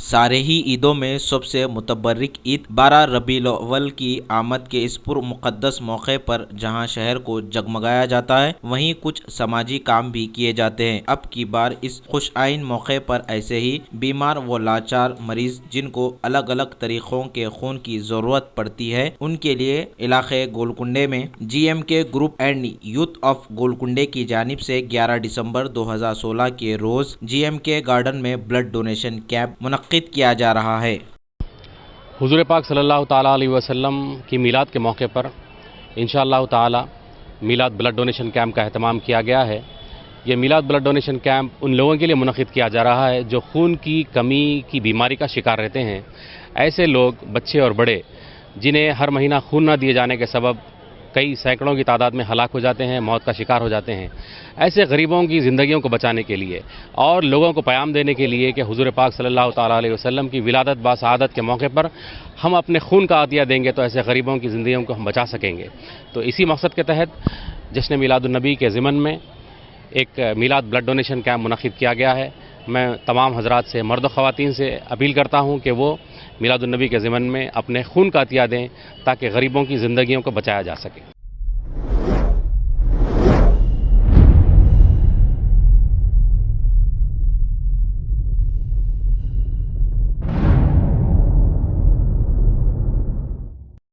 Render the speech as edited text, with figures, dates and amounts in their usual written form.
सारे ही ईदों में सबसे मुतबर्रिक ईद 12 रबीउल अव्वल की आमद के इस पुरमुक़द्दस मौके पर जहां शहर को जगमगाया जाता है, वहीं कुछ समाजी काम भी किए जाते हैं। अब की बार इस खुशआइन मौके पर ऐसे ही बीमार व लाचार मरीज जिनको अलग अलग तरीक़ों के खून की ज़रूरत पड़ती है, उनके लिए इलाक़े गोलकुंडे में GMK group and youth of Golconda की जानिब से 11 दिसंबर 2016 के रोज़ GMK गार्डन में ब्लड डोनेशन कैंप मुनक्किद किया जा रहा है। हुज़ूर पाक सल्लल्लाहु ताला अलैहि वसल्लम की मीलाद के मौके पर इंशाअल्लाह ताला मीलाद ब्लड डोनेशन कैंप का एहतमाम किया गया है। ये मीलाद ब्लड डोनेशन कैंप उन लोगों के लिए मुनक्किद किया जा रहा है जो खून की कमी की बीमारी का शिकार रहते हैं। ऐसे लोग, बच्चे और बड़े, जिन्हें हर महीना खून न दिए जाने के सबब कई सैकड़ों की तादाद में हलाक हो जाते हैं, मौत का शिकार हो जाते हैं। ऐसे गरीबों की ज़िंदगियों को बचाने के लिए और लोगों को पैगाम देने के लिए कि हुज़ूर पाक सल्लल्लाहु ताला अलैहि वसल्लम की विलादत बासआदत के मौके पर हम अपने खून का अतिया देंगे तो ऐसे गरीबों की ज़िंदगियों को हम बचा सकेंगे। तो इसी मकसद के तहत जश्न मिलादुन्नबी के ज़िमन में एक मीलाद ब्लड डोनेशन कैंप मुनक्किद किया गया है। मैं तमाम हज़रात से, मर्द व ख़वातीन से अपील करता हूँ कि वो मिलादुन्नबी के ज़िमन में अपने खून का अतिया दें ताकि गरीबों की ज़िंदगियों को बचाया जा सके।